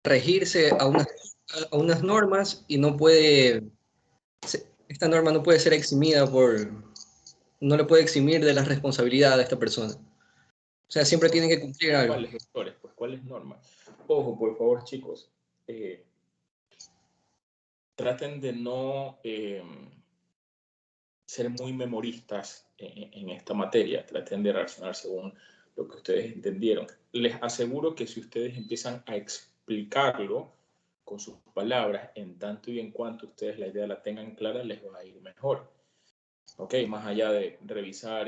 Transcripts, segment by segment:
regirse a unas normas y no puede, esta norma no puede ser eximida no le puede eximir de la responsabilidad de esta persona. O sea, siempre tienen que cumplir algo. ¿Cuáles, doctores? Pues, ¿cuáles normas? Ojo, por favor, chicos. Traten de no ser muy memoristas en esta materia. Traten de reaccionar según lo que ustedes entendieron. Les aseguro que si ustedes empiezan a explicarlo con sus palabras, en tanto y en cuanto ustedes la idea la tengan clara, les va a ir mejor. Ok, más allá de revisar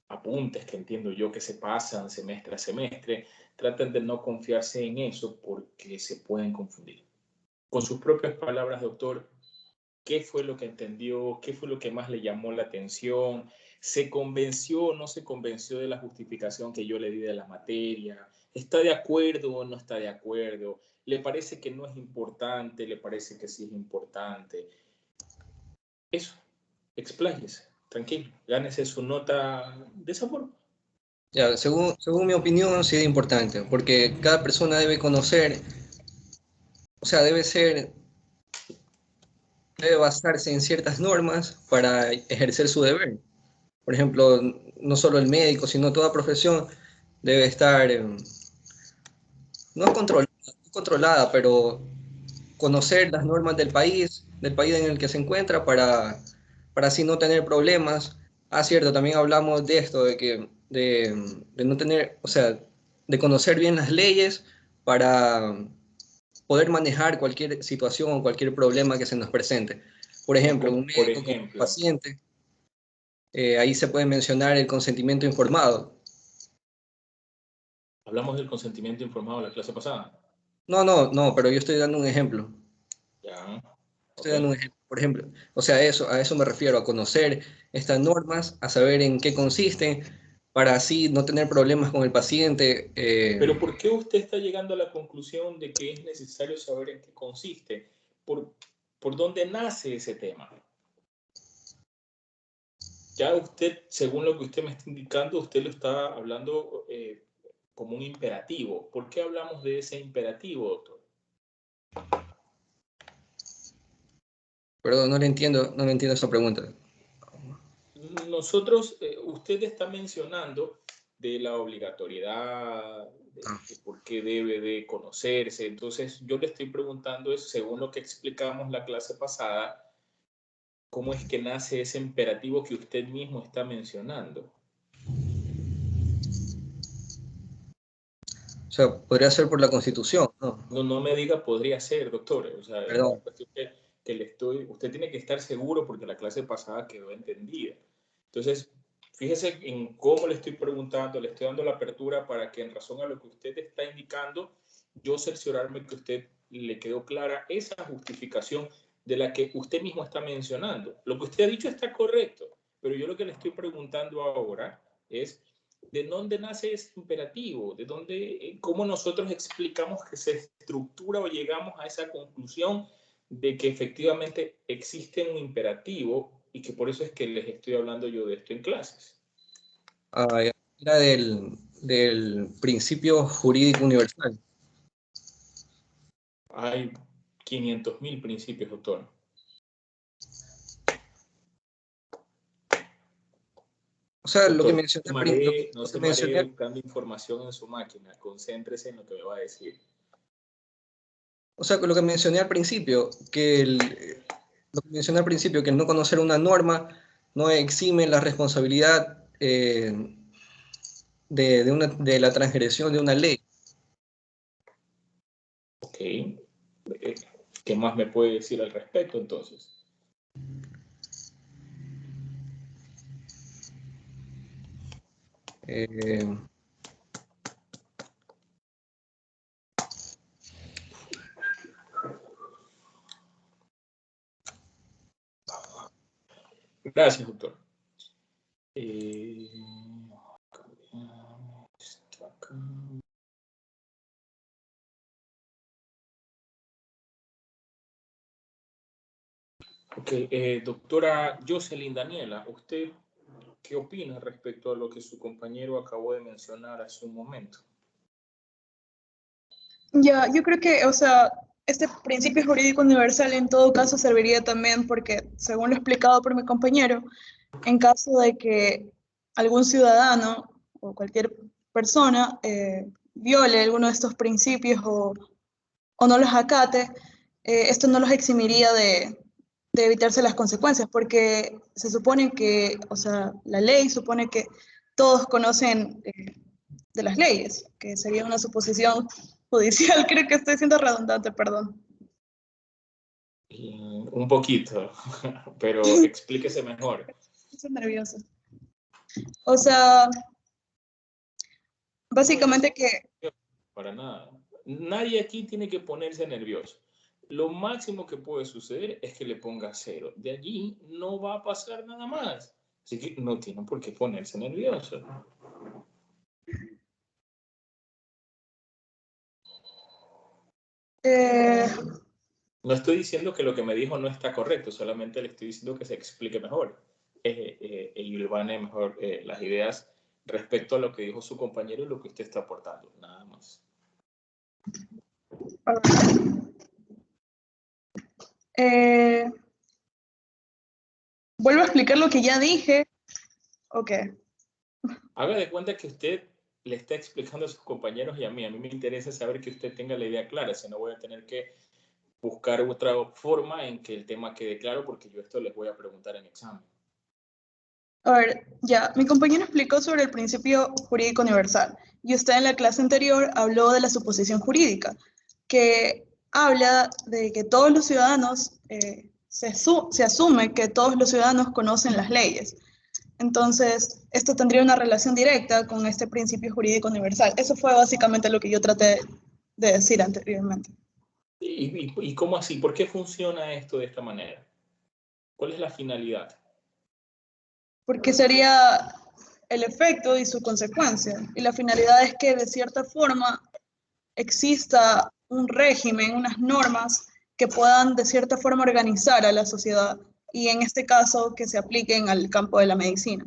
apuntes que entiendo yo que se pasan semestre a semestre, traten de no confiarse en eso porque se pueden confundir. Con sus propias palabras, doctor, ¿qué fue lo que entendió? ¿Qué fue lo que más le llamó la atención? ¿Se convenció o no se convenció de la justificación que yo le di de la materia? ¿Está de acuerdo o no está de acuerdo? ¿Le parece que no es importante? ¿Le parece que sí es importante? Eso, expláyese, tranquilo, gánese su nota de esa forma. Ya, según mi opinión, sí es importante, porque cada persona debe conocer, o sea, debe basarse en ciertas normas para ejercer su deber. Por ejemplo, no solo el médico, sino toda profesión debe estar, no controlada, pero conocer las normas del país en el que se encuentra para así no tener problemas. Ah, cierto, también hablamos de esto, de no tener, o sea, de conocer bien las leyes para poder manejar cualquier situación o cualquier problema que se nos presente. Por ejemplo, un Por médico con un ejemplo, paciente, ahí se puede mencionar el consentimiento informado. hablamos del consentimiento informado la clase pasada. No, pero yo estoy dando un ejemplo. Ya, Estoy ok. dando un ejemplo, por ejemplo. O sea, a eso me refiero, a conocer estas normas, a saber en qué consisten, para así no tener problemas con el paciente. Pero ¿por qué usted está llegando a la conclusión de que es necesario saber en qué consiste? ¿Por dónde nace ese tema? Ya usted, según lo que usted me está indicando, usted lo está hablando como un imperativo. ¿Por qué hablamos de ese imperativo, doctor? Perdón, no le entiendo esa pregunta. Nosotros, usted está mencionando de la obligatoriedad, de por qué debe de conocerse. Entonces, yo le estoy preguntando, según lo que explicamos la clase pasada, ¿cómo es que nace ese imperativo que usted mismo está mencionando? O sea, podría ser por la Constitución, ¿no? No me diga podría ser, doctor. O sea, la Perdón. cuestión que le estoy, usted tiene que estar seguro porque la clase pasada quedó entendida. Entonces, fíjese en cómo le estoy preguntando, le estoy dando la apertura para que en razón a lo que usted está indicando, yo cerciorarme que usted le quedó clara esa justificación de la que usted mismo está mencionando. Lo que usted ha dicho está correcto, pero yo lo que le estoy preguntando ahora es ¿de dónde nace ese imperativo? ¿De dónde, cómo nosotros explicamos que se estructura o llegamos a esa conclusión de que efectivamente existe un imperativo y que por eso es que les estoy hablando yo de esto en clases? Era del principio jurídico universal. Hay 500.000 principios, doctor. O sea, Doctor, no lo que se maree mencioné, buscando información en su máquina. Concéntrese en lo que me va a decir. o sea, lo que mencioné al principio, lo que mencioné al principio, que el no conocer una norma no exime la responsabilidad de la transgresión de una ley. Ok. ¿Qué más me puede decir al respecto entonces? Eh, Gracias, doctor. Ok, doctora Jocelyn Daniela, ¿usted qué opina respecto a lo que su compañero acabó de mencionar hace un momento? Ya, yo creo que, o sea, este principio jurídico universal en todo caso serviría también porque, según lo explicado por mi compañero, en caso de que algún ciudadano o cualquier persona viole alguno de estos principios o no los acate, esto no los eximiría de evitarse las consecuencias, porque se supone que, o sea, la ley supone que todos conocen de las leyes, que sería una suposición judicial. Creo que estoy siendo redundante, perdón. Un poquito, pero explíquese mejor. Estoy nerviosa. O sea, básicamente que... Para nada. Nadie aquí tiene que ponerse nervioso. Lo máximo que puede suceder es que le ponga 0. De allí no va a pasar nada más. Así que no tienen por qué ponerse nervioso. No estoy diciendo que lo que me dijo no está correcto, solamente le estoy diciendo que se explique mejor y ilvane mejor las ideas respecto a lo que dijo su compañero y lo que usted está aportando, nada más. ¿Vuelvo a explicar lo que ya dije? Ok. Haga de cuenta que usted le está explicando a sus compañeros y a mí. A mí me interesa saber que usted tenga la idea clara, si no voy a tener que buscar otra forma en que el tema quede claro, porque yo esto les voy a preguntar en examen. A ver, ya, mi compañero explicó sobre el principio jurídico universal y usted en la clase anterior habló de la suposición jurídica, que habla de que todos los ciudadanos, se asume que todos los ciudadanos conocen las leyes. Entonces, esto tendría una relación directa con este principio jurídico universal. Eso fue básicamente lo que yo traté de decir anteriormente. ¿Y cómo así? ¿Por qué funciona esto de esta manera? ¿Cuál es la finalidad? Porque sería el efecto y su consecuencia. Y la finalidad es que de cierta forma exista un régimen, unas normas que puedan de cierta forma organizar a la sociedad y en este caso que se apliquen al campo de la medicina.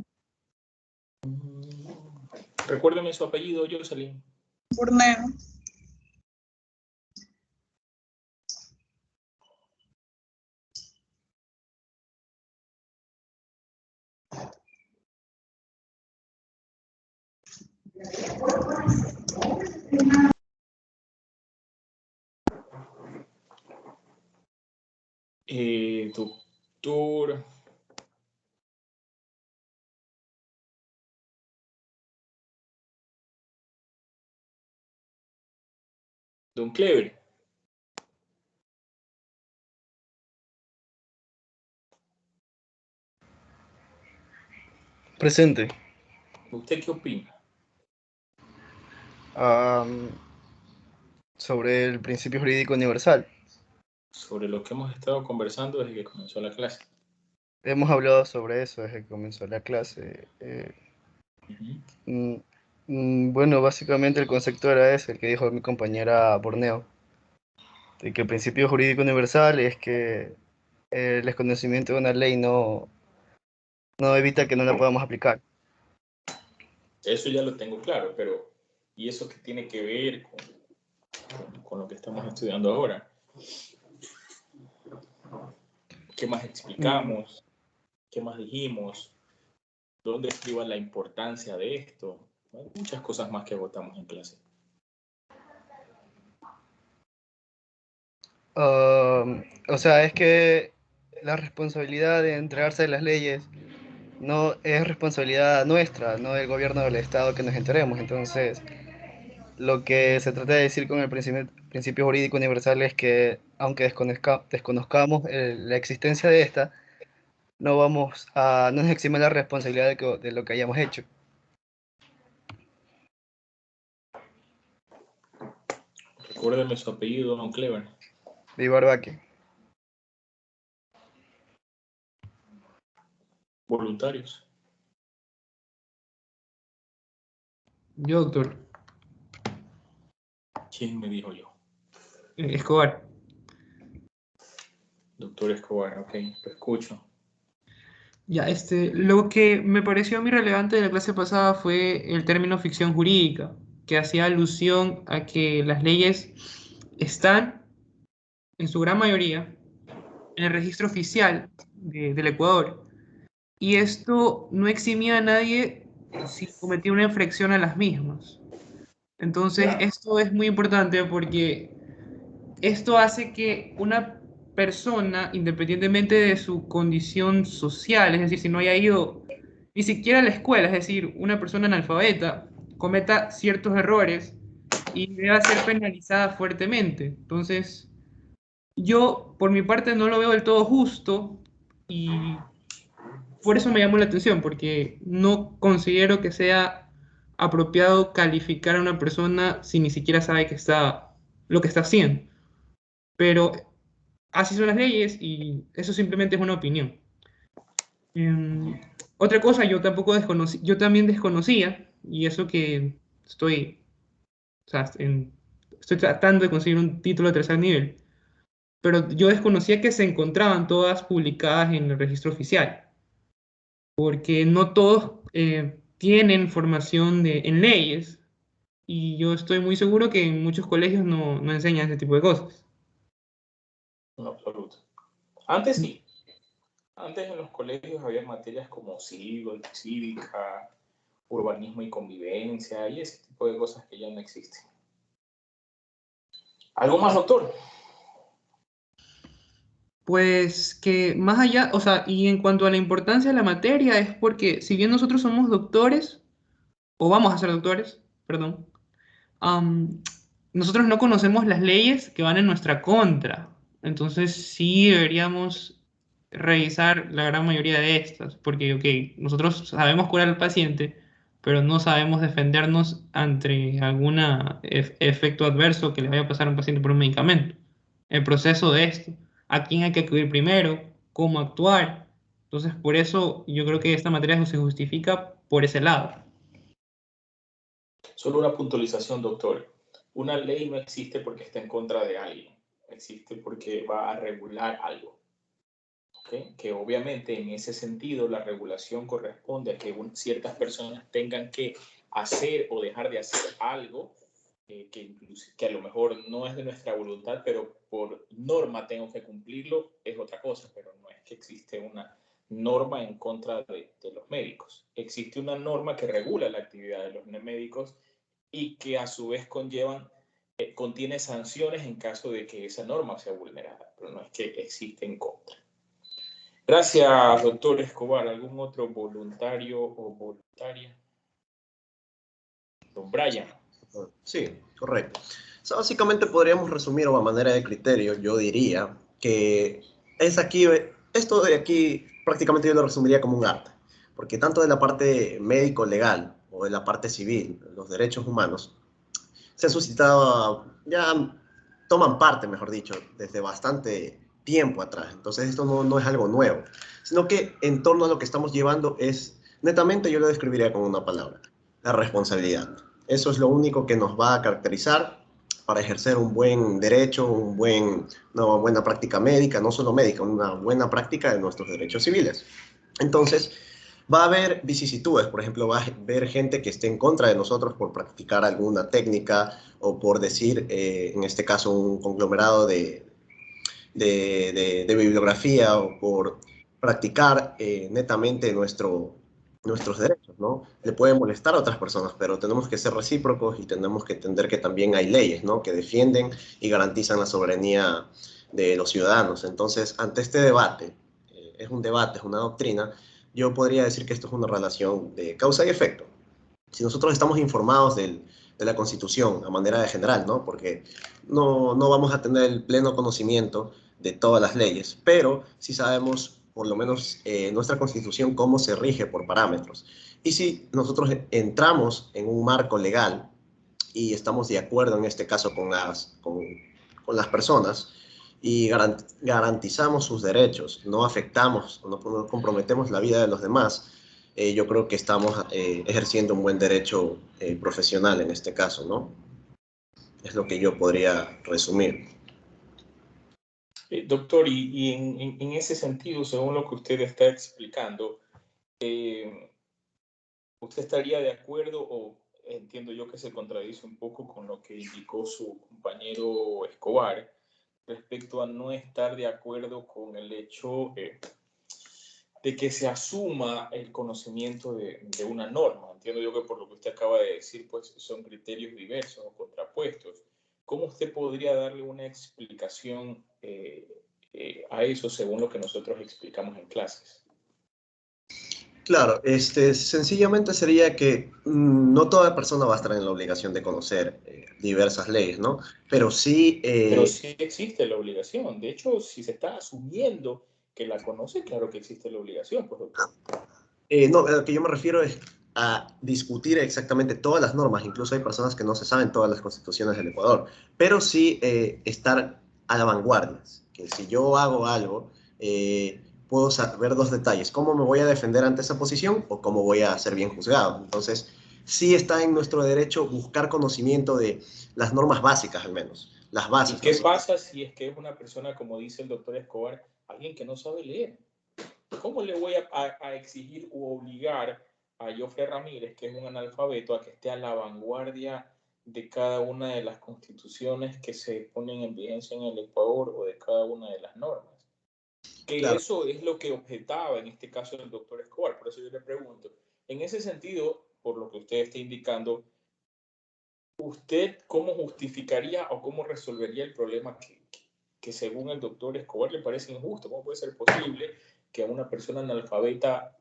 Recuérdeme su apellido, Jocelyn. Borneo. Doctor. Don Clever. Presente. ¿Usted qué opina? Sobre el principio jurídico universal. Sobre lo que hemos estado conversando desde que comenzó la clase. Hemos hablado sobre eso desde que comenzó la clase. Bueno, básicamente el concepto era ese, el que dijo mi compañera Borneo, de que el principio jurídico universal es que el desconocimiento de una ley no evita que no la podamos aplicar. Eso ya lo tengo claro, pero ¿y eso qué tiene que ver con lo que estamos estudiando ahora? ¿Qué más explicamos? ¿Qué más dijimos? ¿Dónde escriba la importancia de esto? Hay muchas cosas más que agotamos en clase. O sea, es que la responsabilidad de entregarse de las leyes no es responsabilidad nuestra, no del gobierno del Estado que nos enteremos. Entonces, lo que se trata de decir con el principio jurídico universal es que, aunque desconozcamos la existencia de esta, no nos exime la responsabilidad de lo que hayamos hecho. Recuérdeme su apellido, don Clever. Viva Arbaque. Voluntarios. Yo, doctor. ¿Quién me dijo yo? Escobar. Doctor Escobar, ok, lo escucho. Ya, lo que me pareció muy relevante de la clase pasada fue el término ficción jurídica, que hacía alusión a que las leyes están, en su gran mayoría, en el registro oficial del Ecuador. Y esto no eximía a nadie si cometía una infracción a las mismas. Entonces, Ya. esto es muy importante porque esto hace que una persona, independientemente de su condición social, es decir, si no haya ido ni siquiera a la escuela, es decir, una persona analfabeta, cometa ciertos errores y deba ser penalizada fuertemente. Entonces, yo por mi parte no lo veo del todo justo y por eso me llamó la atención, porque no considero que sea apropiado calificar a una persona si ni siquiera sabe lo que está haciendo. Pero así son las leyes y eso simplemente es una opinión. Em, Otra cosa, yo también desconocía, y eso que o sea, estoy tratando de conseguir un título de tercer nivel, pero yo desconocía que se encontraban todas publicadas en el registro oficial, porque no todos tienen formación en leyes, y yo estoy muy seguro que en muchos colegios no enseñan ese tipo de cosas. En absoluto. Antes sí. Antes en los colegios había materias como cívica, urbanismo y convivencia y ese tipo de cosas que ya no existen. ¿Algo más, doctor? Pues que más allá, o sea, y en cuanto a la importancia de la materia, es porque si bien nosotros somos doctores, o vamos a ser doctores, perdón, am, nosotros no conocemos las leyes que van en nuestra contra. Entonces sí deberíamos revisar la gran mayoría de estas, porque, ok, nosotros sabemos curar al paciente, pero no sabemos defendernos ante algún efecto adverso que le vaya a pasar a un paciente por un medicamento. El proceso de esto, a quién hay que acudir primero, cómo actuar. Entonces, por eso yo creo que esta materia se justifica por ese lado. Solo una puntualización, doctor. Una ley no existe porque está en contra de alguien. Existe porque va a regular algo. ¿Okay? Que obviamente en ese sentido la regulación corresponde a que ciertas personas tengan que hacer o dejar de hacer algo que a lo mejor no es de nuestra voluntad, pero por norma tengo que cumplirlo, es otra cosa, pero no es que existe una norma en contra de los médicos. Existe una norma que regula la actividad de los médicos y que a su vez contiene sanciones en caso de que esa norma sea vulnerada, pero no es que existe en contra. Gracias, doctor Escobar. ¿Algún otro voluntario o voluntaria? Don Brian. Sí, correcto. O sea, básicamente podríamos resumir a manera de criterio, yo diría que esto de aquí prácticamente yo lo resumiría como un arte, porque tanto de la parte médico-legal o de la parte civil, los derechos humanos, se han suscitado, ya toman parte, mejor dicho, desde bastante tiempo atrás. Entonces esto no es algo nuevo, sino que en torno a lo que estamos llevando es, netamente yo lo describiría con una palabra, la responsabilidad. Eso es lo único que nos va a caracterizar para ejercer un buen derecho, una buena práctica médica, no solo médica, una buena práctica de nuestros derechos civiles. Entonces, va a haber vicisitudes, por ejemplo, va a haber gente que esté en contra de nosotros por practicar alguna técnica o por decir, en este caso, un conglomerado de bibliografía o por practicar netamente nuestros derechos, ¿no? Le puede molestar a otras personas, pero tenemos que ser recíprocos y tenemos que entender que también hay leyes, ¿no? Que defienden y garantizan la soberanía de los ciudadanos. Entonces, ante este debate, es un debate, es una doctrina, yo podría decir que esto es una relación de causa y efecto. Si nosotros estamos informados de la Constitución a manera de general, ¿no? Porque no vamos a tener el pleno conocimiento de todas las leyes, pero sí sabemos, por lo menos nuestra Constitución, cómo se rige por parámetros. Y si nosotros entramos en un marco legal y estamos de acuerdo en este caso con las personas y garantizamos sus derechos, no afectamos, no comprometemos la vida de los demás, yo creo que estamos ejerciendo un buen derecho profesional en este caso, ¿no? Es lo que yo podría resumir. Doctor, y en ese sentido, según lo que usted está explicando, ¿usted estaría de acuerdo o entiendo yo que se contradice un poco con lo que indicó su compañero Escobar respecto a no estar de acuerdo con el hecho de que se asuma el conocimiento de una norma. Entiendo yo que por lo que usted acaba de decir, pues son criterios diversos o contrapuestos. ¿Cómo usted podría darle una explicación a eso según lo que nosotros explicamos en clases? Claro, sencillamente sería que no toda persona va a estar en la obligación de conocer diversas leyes, ¿no? Pero sí, Pero sí existe la obligación. De hecho, si se está asumiendo que la conoce, claro que existe la obligación, pues, doctor. no, a lo que yo me refiero es a discutir exactamente todas las normas. Incluso hay personas que no se saben todas las constituciones del Ecuador, pero sí estar a la vanguardia. Que si yo hago algo, puedo saber dos detalles: cómo me voy a defender ante esa posición o cómo voy a ser bien juzgado. Entonces, sí está en nuestro derecho buscar conocimiento de las normas básicas, al menos. Las ¿Y bases. qué pasa si es que es una persona, como dice el doctor Escobar, alguien que no sabe leer? ¿Cómo le voy a exigir o obligar a Jofre Ramírez, que es un analfabeto, a que esté a la vanguardia de cada una de las constituciones que se ponen en vigencia en el Ecuador o de cada una de las normas? Que Claro. eso es lo que objetaba en este caso el doctor Escobar. Por eso yo le pregunto, en ese sentido, por lo que usted está indicando, ¿usted cómo justificaría o cómo resolvería el problema que según el doctor Escobar le parece injusto? ¿Cómo puede ser posible que a una persona analfabeta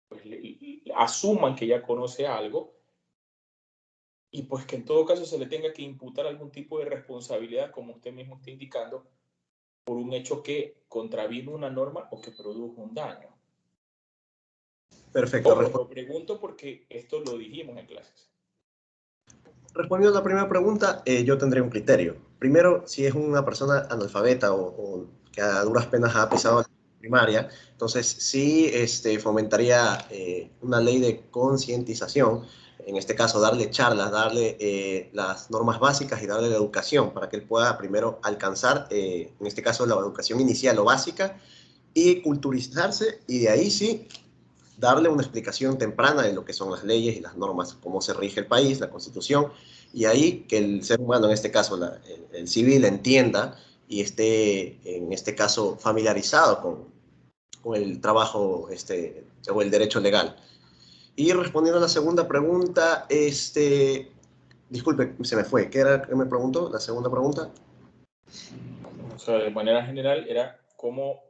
pues, le asuman que ya conoce algo y pues que en todo caso se le tenga que imputar algún tipo de responsabilidad, como usted mismo está indicando, por un hecho que contravino una norma o que produjo un daño? Perfecto. Lo pregunto porque esto lo dijimos en clases. Respondiendo a la primera pregunta, yo tendría un criterio. Primero, si es una persona analfabeta o que a duras penas ha pisado la primaria, entonces sí fomentaría una ley de concientización. En este caso, darle charlas, darle las normas básicas y darle la educación para que él pueda primero alcanzar, en este caso, la educación inicial o básica y culturizarse, y de ahí sí darle una explicación temprana de lo que son las leyes y las normas, cómo se rige el país, la Constitución, y ahí que el ser humano, en este caso el civil, entienda y esté, en este caso, familiarizado con el trabajo o el derecho legal. Y respondiendo a la segunda pregunta, disculpe, se me fue. ¿Qué era que me preguntó? La segunda pregunta. O sea, de manera general era cómo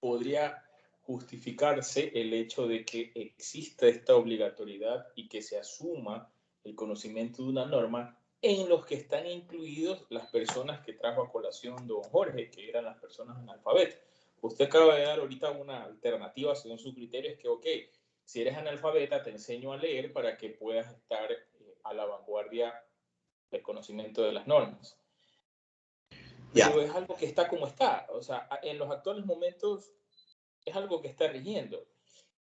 podría justificarse el hecho de que exista esta obligatoriedad y que se asuma el conocimiento de una norma en los que están incluidos las personas que trajo a colación don Jorge, que eran las personas analfabetas. Usted acaba de dar ahorita una alternativa según su criterio, es que, ok, si eres analfabeta te enseño a leer para que puedas estar a la vanguardia del conocimiento de las normas. Pero es algo que está como está, o sea, en los actuales momentos es algo que está rigiendo.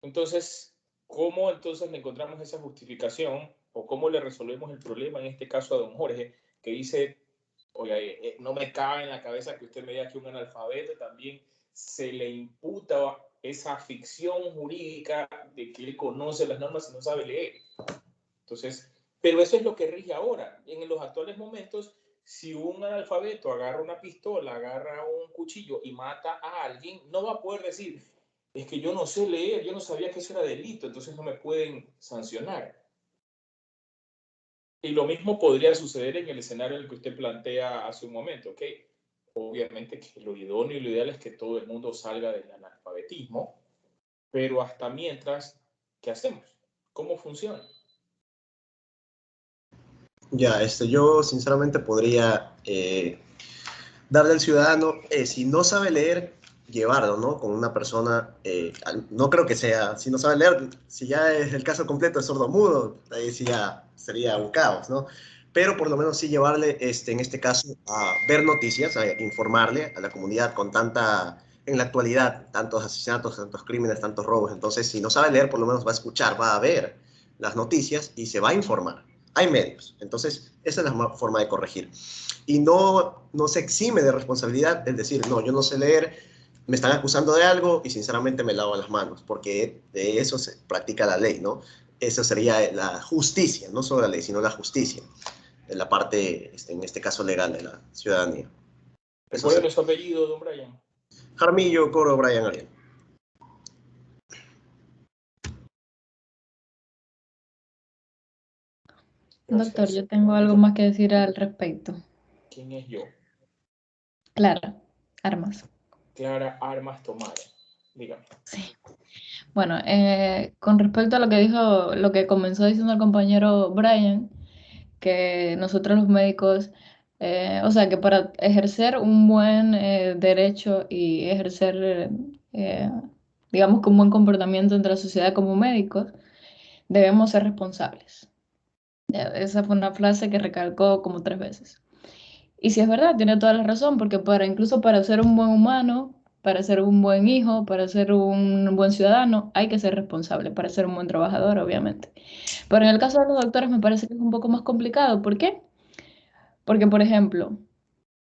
Entonces, ¿cómo entonces le encontramos esa justificación o cómo le resolvemos el problema en este caso a don Jorge, que dice, oye, no me cabe en la cabeza que usted me diga que un analfabeto también se le imputa esa ficción jurídica de que él conoce las normas y no sabe leer? Entonces, pero eso es lo que rige ahora. En los actuales momentos, si un analfabeto agarra una pistola, agarra un cuchillo y mata a alguien, no va a poder decir, es que yo no sé leer, yo no sabía que eso era delito, entonces no me pueden sancionar. Y lo mismo podría suceder en el escenario en el que usted plantea hace un momento, ¿ok? Obviamente que lo idóneo y lo ideal es que todo el mundo salga del analfabetismo, pero hasta mientras, ¿qué hacemos? ¿Cómo funciona? Ya, yo sinceramente podría darle al ciudadano, si no sabe leer, llevarlo, ¿no? Con una persona, no creo que sea, si no sabe leer, si ya es el caso completo de sordo-mudo, ahí sí ya sería un caos, ¿no? Pero por lo menos sí llevarle, en este caso, a ver noticias, a informarle a la comunidad con en la actualidad, tantos asesinatos, tantos crímenes, tantos robos. Entonces, si no sabe leer, por lo menos va a escuchar, va a ver las noticias y se va a informar. Hay medios. Entonces, esa es la forma de corregir. Y no se exime de responsabilidad el decir, no, yo no sé leer, me están acusando de algo y sinceramente me lavo las manos, porque de eso se practica la ley, ¿no? Eso sería la justicia, no solo la ley, sino la justicia, de la parte, en este caso legal, de la ciudadanía. Recuerden su apellido, don Brian. Jaramillo Coro Brian Ariel. Gracias. Doctor, yo tengo algo más que decir al respecto. ¿Quién es yo? Clara, Armas. Clara Armas Tomara. Dígame. Sí. Bueno, con respecto a lo que dijo, lo que comenzó diciendo el compañero Brian, que nosotros los médicos, o sea, que para ejercer un buen derecho y ejercer, eh, digamos, que un buen comportamiento entre la sociedad como médicos, debemos ser responsables. Ya, esa fue una frase que recalcó como 3 veces. Y si es verdad, tiene toda la razón, porque incluso para ser un buen humano, para ser un buen hijo, para ser un buen ciudadano, hay que ser responsable, para ser un buen trabajador, obviamente. Pero en el caso de los doctores me parece que es un poco más complicado. ¿Por qué? Porque, por ejemplo,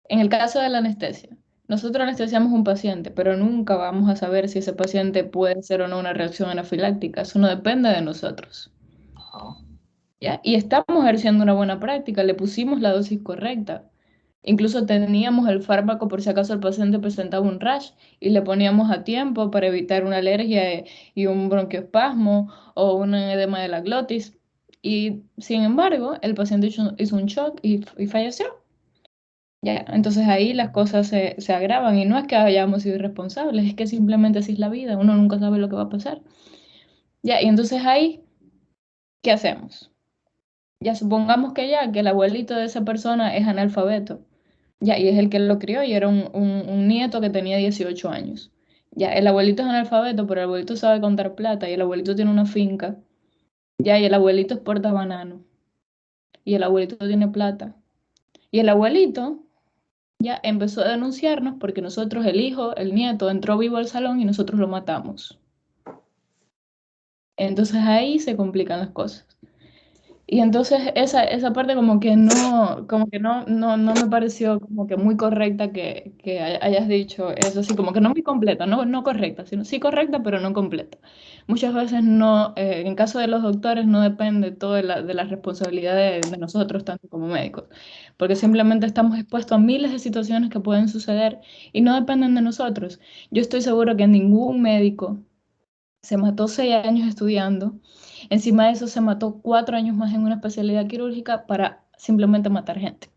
en el caso de la anestesia, nosotros anestesiamos un paciente, pero nunca vamos a saber si ese paciente puede ser o no una reacción anafiláctica. Eso no depende de nosotros. Ajá. ¿Ya? Y estamos ejerciendo una buena práctica, le pusimos la dosis correcta. Incluso teníamos el fármaco por si acaso el paciente presentaba un rash y le poníamos a tiempo para evitar una alergia y un bronquioespasmo o un edema de la glotis. Y sin embargo, el paciente hizo un shock y falleció. Ya, entonces ahí las cosas se agravan y no es que hayamos sido irresponsables, es que simplemente así es la vida, uno nunca sabe lo que va a pasar. Ya, y entonces ahí, ¿qué hacemos? Ya supongamos que el abuelito de esa persona es analfabeto. Ya, y es el que lo crió y era un nieto que tenía 18 años. Ya, el abuelito es analfabeto, pero el abuelito sabe contar plata y el abuelito tiene una finca. Ya, y el abuelito exporta banano. Y el abuelito tiene plata. Y el abuelito ya empezó a denunciarnos porque nosotros, el hijo, el nieto, entró vivo al salón y nosotros lo matamos. Entonces ahí se complican las cosas. Y entonces esa parte como que no me pareció como que muy correcta que hayas dicho eso, así como que no muy completa, no correcta, sino sí correcta, pero no completa. Muchas veces no, en caso de los doctores no depende todo de la responsabilidad de nosotros, tanto como médicos, porque simplemente estamos expuestos a miles de situaciones que pueden suceder y no dependen de nosotros. Yo estoy seguro que ningún médico se mató 6 años estudiando. Encima de eso se mató 4 años más en una especialidad quirúrgica para simplemente matar gente.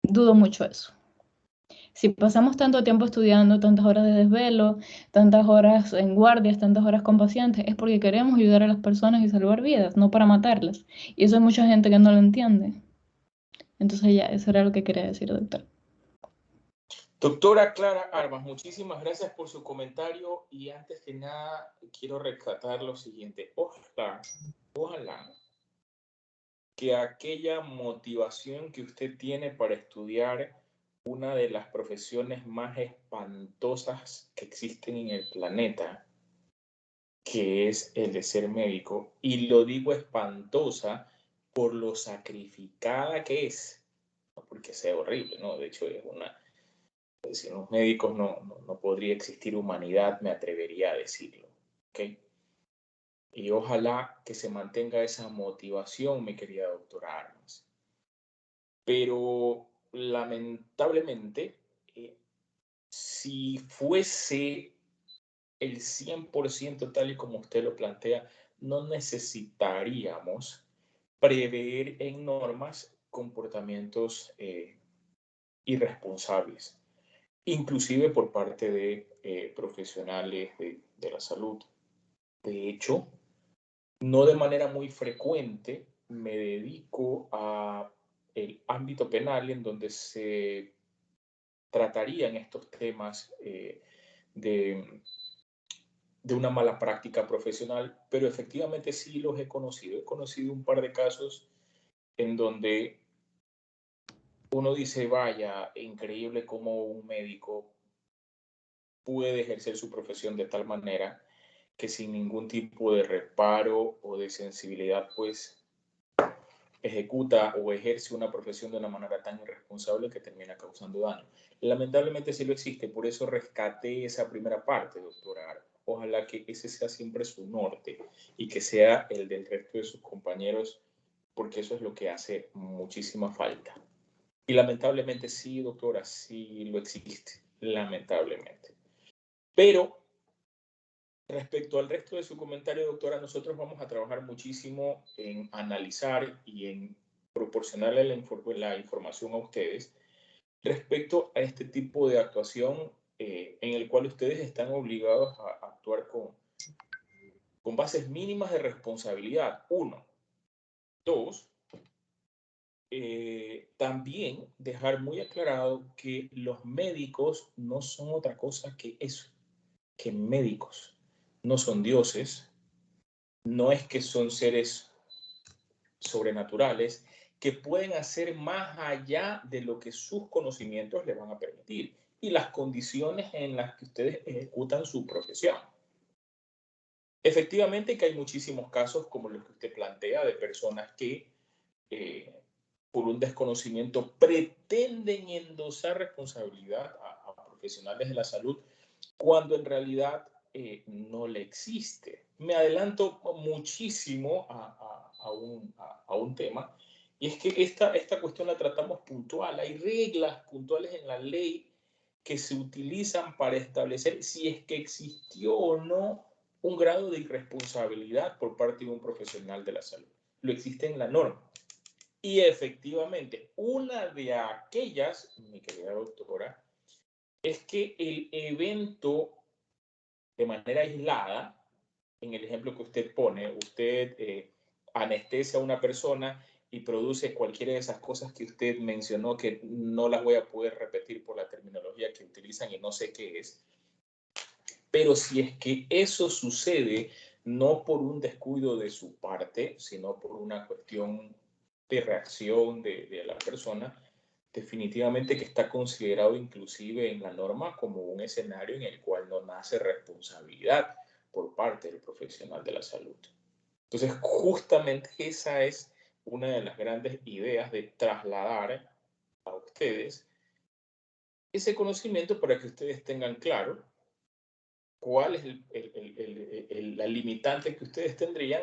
Dudo mucho eso. Si pasamos tanto tiempo estudiando, tantas horas de desvelo, tantas horas en guardias, tantas horas con pacientes, es porque queremos ayudar a las personas y salvar vidas, no para matarlas. Y eso hay mucha gente que no lo entiende. Entonces ya, eso era lo que quería decir, doctor. Doctora Clara Armas, muchísimas gracias por su comentario y antes que nada quiero rescatar lo siguiente. Ojalá que aquella motivación que usted tiene para estudiar una de las profesiones más espantosas que existen en el planeta, que es el de ser médico, y lo digo espantosa por lo sacrificada que es, no porque sea horrible, ¿no? De hecho es una... Sin los médicos no podría existir humanidad, me atrevería a decirlo. ¿Okay? Y ojalá que se mantenga esa motivación, mi querida doctora Armas. Pero lamentablemente, si fuese el 100% tal y como usted lo plantea, no necesitaríamos prever en normas comportamientos irresponsables, inclusive por parte de profesionales de la salud. De hecho, no de manera muy frecuente me dedico a el ámbito penal en donde se tratarían estos temas de una mala práctica profesional, pero efectivamente sí los he conocido. He conocido un par de casos en donde uno dice, vaya, increíble cómo un médico puede ejercer su profesión de tal manera que sin ningún tipo de reparo o de sensibilidad, pues ejecuta o ejerce una profesión de una manera tan irresponsable que termina causando daño. Lamentablemente sí lo existe, por eso rescaté esa primera parte, doctora ojalá que ese sea siempre su norte y que sea el del resto de sus compañeros, porque eso es lo que hace muchísima falta. Y lamentablemente sí, doctora, sí lo existe, lamentablemente. Pero respecto al resto de su comentario, doctora, nosotros vamos a trabajar muchísimo en analizar y en proporcionarle la información a ustedes respecto a este tipo de actuación en el cual ustedes están obligados a actuar con bases mínimas de responsabilidad. 1. 2. También dejar muy aclarado que los médicos no son otra cosa que eso, que médicos. No son dioses, no es que son seres sobrenaturales que pueden hacer más allá de lo que sus conocimientos les van a permitir y las condiciones en las que ustedes ejecutan su profesión. Efectivamente que hay muchísimos casos como los que usted plantea de personas que por un desconocimiento pretenden endosar responsabilidad a profesionales de la salud cuando en realidad no le existe. Me adelanto muchísimo a un tema, y es que esta cuestión la tratamos puntual. Hay reglas puntuales en la ley que se utilizan para establecer si es que existió o no un grado de irresponsabilidad por parte de un profesional de la salud. Lo existe en la norma. Y efectivamente, una de aquellas, mi querida doctora, es que el evento de manera aislada, en el ejemplo que usted pone, usted anestesia a una persona y produce cualquiera de esas cosas que usted mencionó, que no las voy a poder repetir por la terminología que utilizan y no sé qué es. Pero si es que eso sucede no por un descuido de su parte, sino por una cuestión de reacción de la persona, definitivamente que está considerado inclusive en la norma como un escenario en el cual no nace responsabilidad por parte del profesional de la salud. Entonces, justamente esa es una de las grandes ideas de trasladar a ustedes ese conocimiento para que ustedes tengan claro cuál es la limitante que ustedes tendrían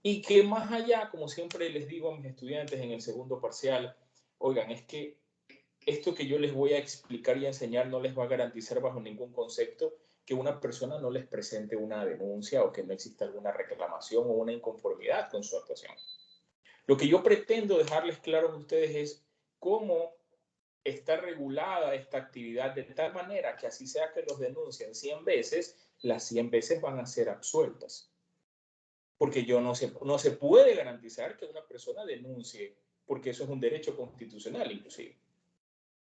y que más allá, como siempre les digo a mis estudiantes en el segundo parcial, oigan, es que esto que yo les voy a explicar y a enseñar no les va a garantizar bajo ningún concepto que una persona no les presente una denuncia o que no exista alguna reclamación o una inconformidad con su actuación. Lo que yo pretendo dejarles claro a ustedes es cómo está regulada esta actividad de tal manera que así sea que los denuncien 100 veces, las 100 veces van a ser absueltas. Porque no se puede garantizar que una persona denuncie, porque eso es un derecho constitucional inclusive.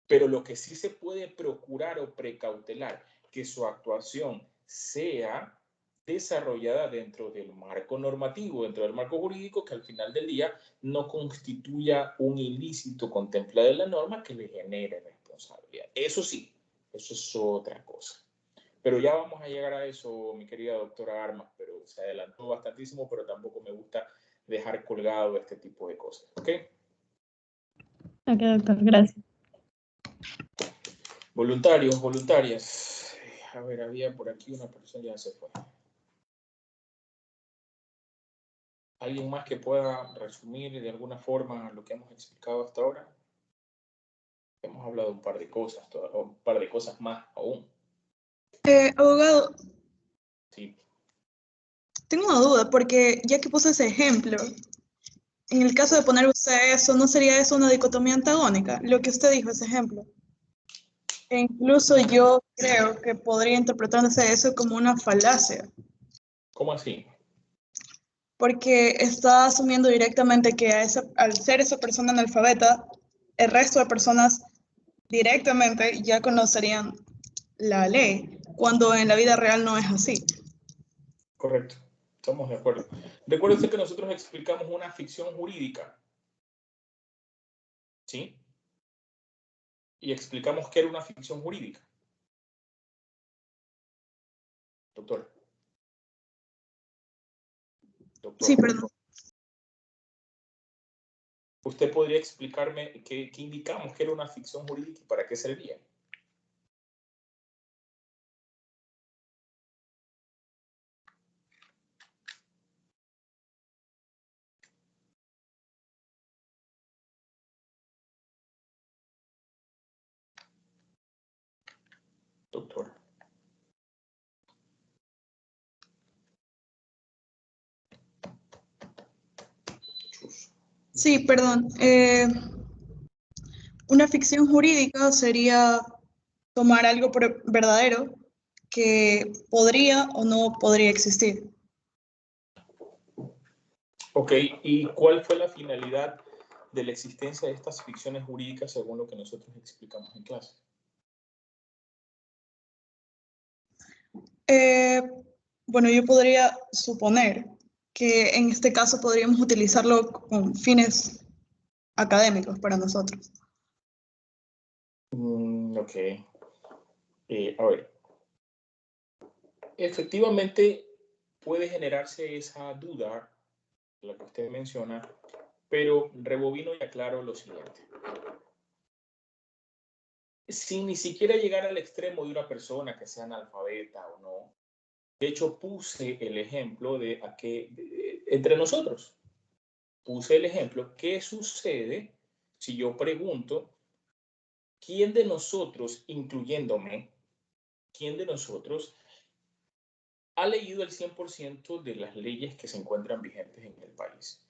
Pero lo que sí se puede procurar o precautelar, que su actuación sea desarrollada dentro del marco normativo, dentro del marco jurídico, que al final del día no constituya un ilícito contemplado en la norma que le genere responsabilidad. Eso sí, eso es otra cosa. Pero ya vamos a llegar a eso, mi querida doctora Armas, pero se adelantó bastantísimo, pero tampoco me gusta dejar colgado este tipo de cosas, ¿ok? Ok, doctor, gracias. Voluntarios, voluntarias. A ver, había por aquí una persona, ya se fue. ¿Alguien más que pueda resumir de alguna forma lo que hemos explicado hasta ahora? Hemos hablado un par de cosas, un par de cosas más aún. Abogado, Sí. tengo una duda, porque ya que puse ese ejemplo, en el caso de poner usted eso, ¿no sería eso una dicotomía antagónica? Lo que usted dijo, ese ejemplo. E incluso yo creo que podría interpretarse eso como una falacia, ¿Cómo así? porque está asumiendo directamente que al ser esa persona analfabeta, el resto de personas directamente ya conocerían la ley, cuando en la vida real no es así. Correcto. Estamos de acuerdo. Recuérdense que nosotros explicamos una ficción jurídica. ¿Sí? Y explicamos que era una ficción jurídica. Doctor. Sí, perdón. ¿Usted podría explicarme qué indicamos que era una ficción jurídica y para qué servía? doctor. Sí, perdón. Una ficción jurídica sería tomar algo por verdadero que podría o no podría existir. Ok, ¿y cuál fue la finalidad de la existencia de estas ficciones jurídicas según lo que nosotros explicamos en clase? Bueno, yo podría suponer que en este caso podríamos utilizarlo con fines académicos para nosotros. Ok. A ver. Efectivamente, puede generarse esa duda, la que usted menciona, pero rebobino y aclaro lo siguiente. Sin ni siquiera llegar al extremo de una persona que sea analfabeta o no, de hecho puse el ejemplo entre nosotros. Puse el ejemplo, ¿qué sucede si yo pregunto, ¿quién de nosotros, incluyéndome, quién de nosotros ha leído el 100% de las leyes que se encuentran vigentes en el país?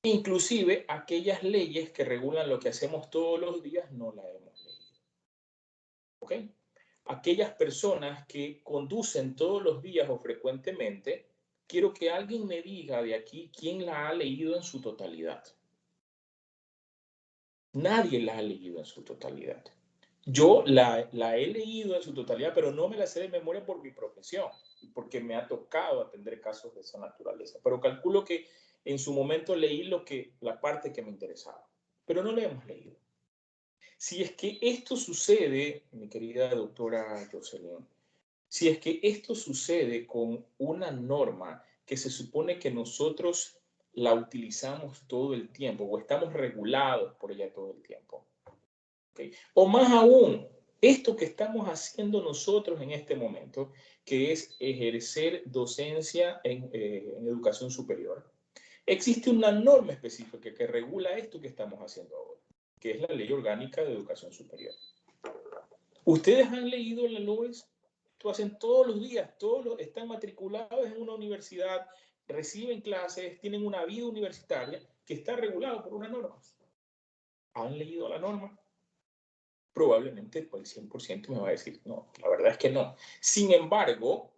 Inclusive aquellas leyes que regulan lo que hacemos todos los días no las hemos leído. ¿Ok? Aquellas personas que conducen todos los días o frecuentemente, quiero que alguien me diga de aquí quién la ha leído en su totalidad. Nadie la ha leído en su totalidad. Yo la he leído en su totalidad, pero no me la sé de memoria por mi profesión, porque me ha tocado atender casos de esa naturaleza. Pero calculo que en su momento leí la parte que me interesaba, pero no la hemos leído. Si es que esto sucede, mi querida doctora Jocelyn, si es que esto sucede con una norma que se supone que nosotros la utilizamos todo el tiempo o estamos regulados por ella todo el tiempo, ¿okay? O más aún, esto que estamos haciendo nosotros en este momento, que es ejercer docencia en educación superior, existe una norma específica que regula esto que estamos haciendo ahora, que es la Ley Orgánica de Educación Superior. ¿Ustedes han leído la LOES? Lo hacen todos los días, están matriculados en una universidad, reciben clases, tienen una vida universitaria que está regulada por una norma. ¿Han leído la norma? Probablemente por el 100% me va a decir, no, la verdad es que no. Sin embargo,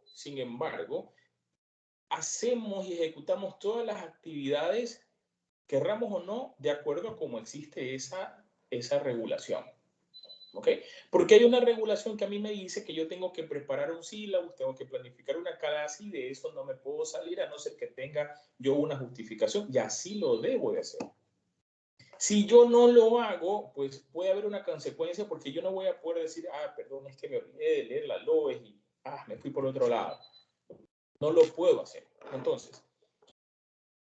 hacemos y ejecutamos todas las actividades, querramos o no, de acuerdo a cómo existe esa regulación. ¿Ok? Porque hay una regulación que a mí me dice que yo tengo que preparar un sílabo, tengo que planificar una clase y de eso no me puedo salir a no ser que tenga yo una justificación y así lo debo de hacer. Si yo no lo hago, pues puede haber una consecuencia porque yo no voy a poder decir, perdón, es que me olvidé de leer la LOES y me fui por otro lado. No lo puedo hacer. Entonces,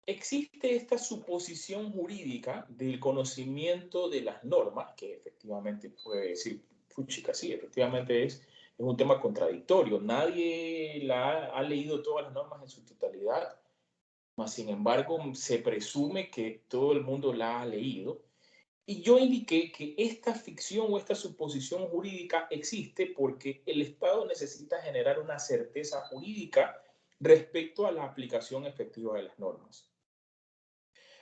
existe esta suposición jurídica del conocimiento de las normas, que efectivamente puede decir, puchica, sí, efectivamente es un tema contradictorio. Nadie ha leído todas las normas en su totalidad, mas sin embargo se presume que todo el mundo la ha leído. Y yo indiqué que esta ficción o esta suposición jurídica existe porque el Estado necesita generar una certeza jurídica respecto a la aplicación efectiva de las normas.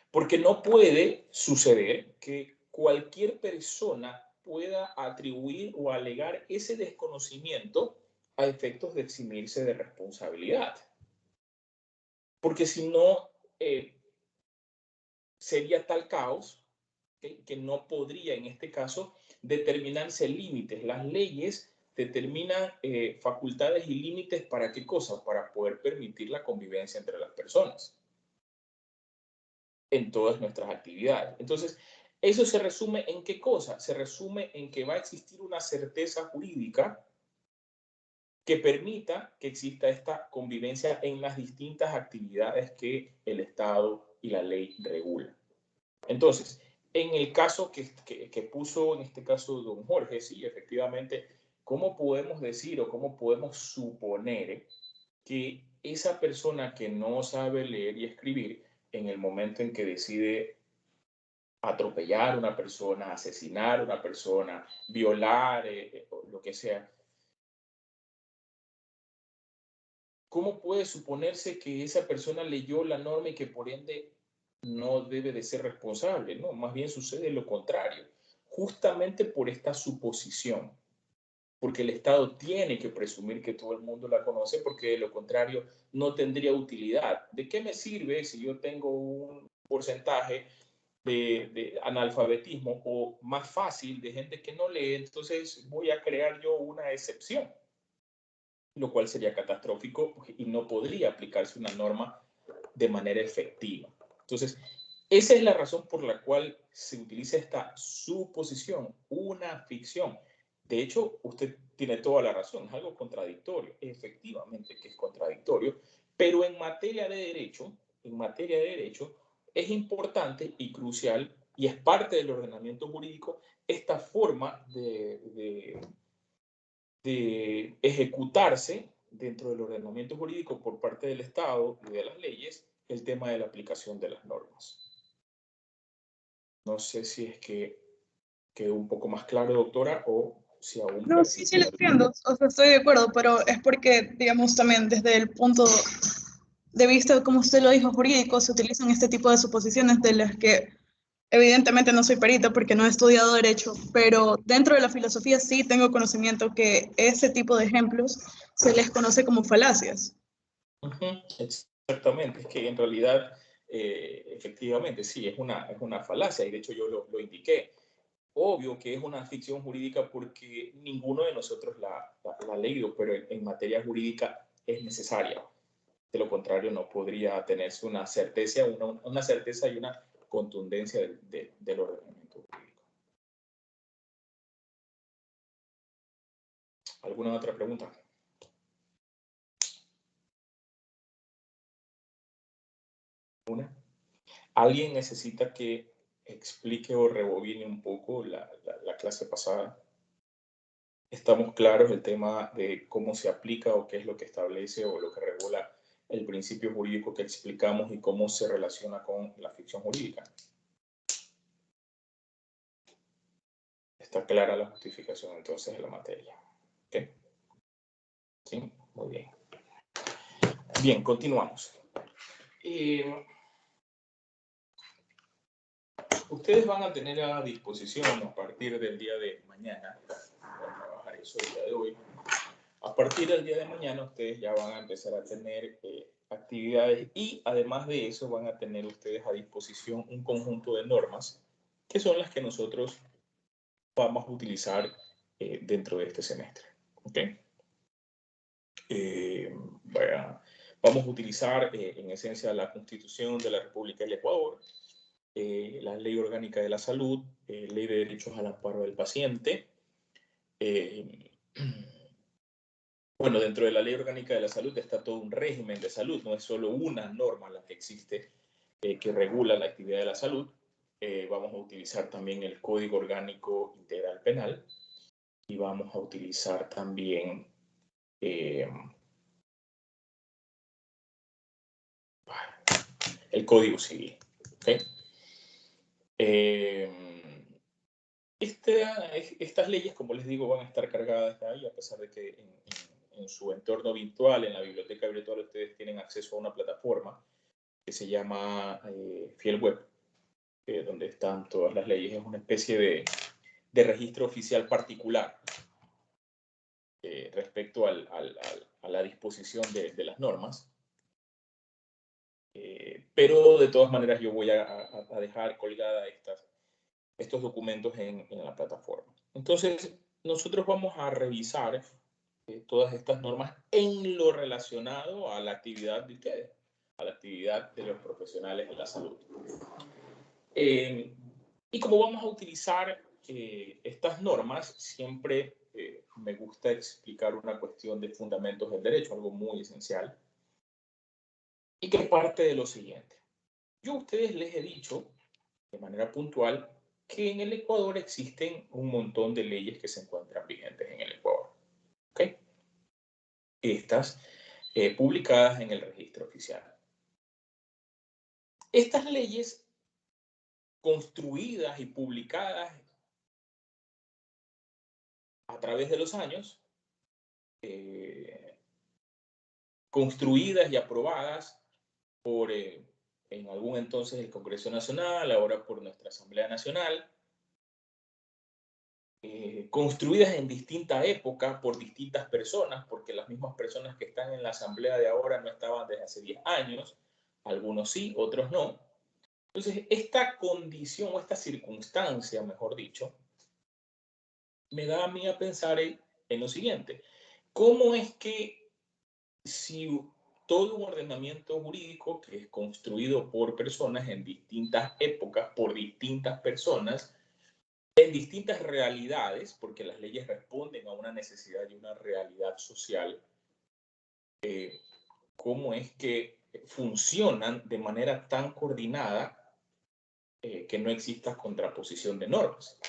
Porque no puede suceder que cualquier persona pueda atribuir o alegar ese desconocimiento a efectos de eximirse de responsabilidad. Porque si no, sería tal caos que no podría, en este caso, determinarse límites. Las leyes determinan facultades y límites para qué cosa, para poder permitir la convivencia entre las personas en todas nuestras actividades. Entonces, ¿eso se resume en qué cosa? Se resume en que va a existir una certeza jurídica que permita que exista esta convivencia en las distintas actividades que el Estado y la ley regulan. Entonces, en el caso que puso en este caso don Jorge, sí, efectivamente, ¿cómo podemos decir o cómo podemos suponer que esa persona que no sabe leer y escribir, en el momento en que decide atropellar a una persona, asesinar a una persona, violar, lo que sea, ¿cómo puede suponerse que esa persona leyó la norma y que por ende no debe de ser responsable? No, más bien sucede lo contrario, justamente por esta suposición, porque el Estado tiene que presumir que todo el mundo la conoce, porque de lo contrario no tendría utilidad. ¿De qué me sirve si yo tengo un porcentaje de analfabetismo o más fácil de gente que no lee? Entonces voy a crear yo una excepción, lo cual sería catastrófico y no podría aplicarse una norma de manera efectiva. Entonces, esa es la razón por la cual se utiliza esta suposición, una ficción. De hecho, usted tiene toda la razón, es algo contradictorio, efectivamente que es contradictorio, pero en materia de derecho, es importante y crucial y es parte del ordenamiento jurídico esta forma de ejecutarse dentro del ordenamiento jurídico por parte del Estado y de las leyes el tema de la aplicación de las normas. No sé si es que quedó un poco más claro, doctora, o si aún... No, sí lo entiendo, o sea, estoy de acuerdo, pero es porque, digamos, también desde el punto de vista, como usted lo dijo, jurídico, se utilizan este tipo de suposiciones de las que evidentemente no soy perita porque no he estudiado derecho, pero dentro de la filosofía sí tengo conocimiento que ese tipo de ejemplos se les conoce como falacias. Exactamente, es que en realidad, efectivamente, sí, es una falacia, y de hecho yo lo indiqué. Obvio que es una ficción jurídica porque ninguno de nosotros la ha leído, pero en materia jurídica es necesaria. De lo contrario, no podría tenerse una certeza, una certeza y una contundencia del ordenamiento jurídico. ¿Alguna otra pregunta? ¿Una? ¿Alguien necesita que explique o rebobine un poco la clase pasada? ¿Estamos claros el tema de cómo se aplica o qué es lo que establece o lo que regula el principio jurídico que explicamos y cómo se relaciona con la ficción jurídica? Está clara la justificación entonces de la materia. ¿Ok? Sí, muy bien. Bien, continuamos. Ustedes van a tener a disposición a partir del día de mañana, voy a trabajar eso el día de hoy, a partir del día de mañana ustedes ya van a empezar a tener actividades y además de eso van a tener ustedes a disposición un conjunto de normas que son las que nosotros vamos a utilizar dentro de este semestre. ¿Ok? Vamos a utilizar en esencia la Constitución de la República del Ecuador, la Ley Orgánica de la Salud, Ley de Derechos al Amparo del Paciente. Bueno, dentro de la Ley Orgánica de la Salud está todo un régimen de salud, no es solo una norma la que existe que regula la actividad de la salud. Vamos a utilizar también el Código Orgánico Integral Penal y vamos a utilizar también el Código Civil. ¿Okay? Estas leyes, como les digo, van a estar cargadas de ahí, a pesar de que en su entorno virtual, en la biblioteca virtual, ustedes tienen acceso a una plataforma que se llama FielWeb, donde están todas las leyes. Es una especie de registro oficial particular respecto a la disposición de las normas. Pero de todas maneras yo voy a dejar colgada estos documentos en la plataforma. Entonces, nosotros vamos a revisar todas estas normas en lo relacionado a la actividad de ustedes, a la actividad de los profesionales de la salud. Y como vamos a utilizar estas normas, siempre me gusta explicar una cuestión de fundamentos del derecho, algo muy esencial, y que parte de lo siguiente. Yo a ustedes les he dicho de manera puntual que en el Ecuador existen un montón de leyes que se encuentran vigentes en el Ecuador. ¿Ok? Estas publicadas en el registro oficial. Estas leyes construidas y publicadas a través de los años construidas y aprobadas por, en algún entonces, el Congreso Nacional, ahora por nuestra Asamblea Nacional, construidas en distinta época por distintas personas, porque las mismas personas que están en la Asamblea de ahora no estaban desde hace 10 años, algunos sí, otros no. Entonces, esta condición o esta circunstancia, mejor dicho, me da a mí a pensar en lo siguiente. ¿Cómo es que si todo un ordenamiento jurídico que es construido por personas en distintas épocas, por distintas personas, en distintas realidades, porque las leyes responden a una necesidad y una realidad social, cómo es que funcionan de manera tan coordinada que no exista contraposición de normas?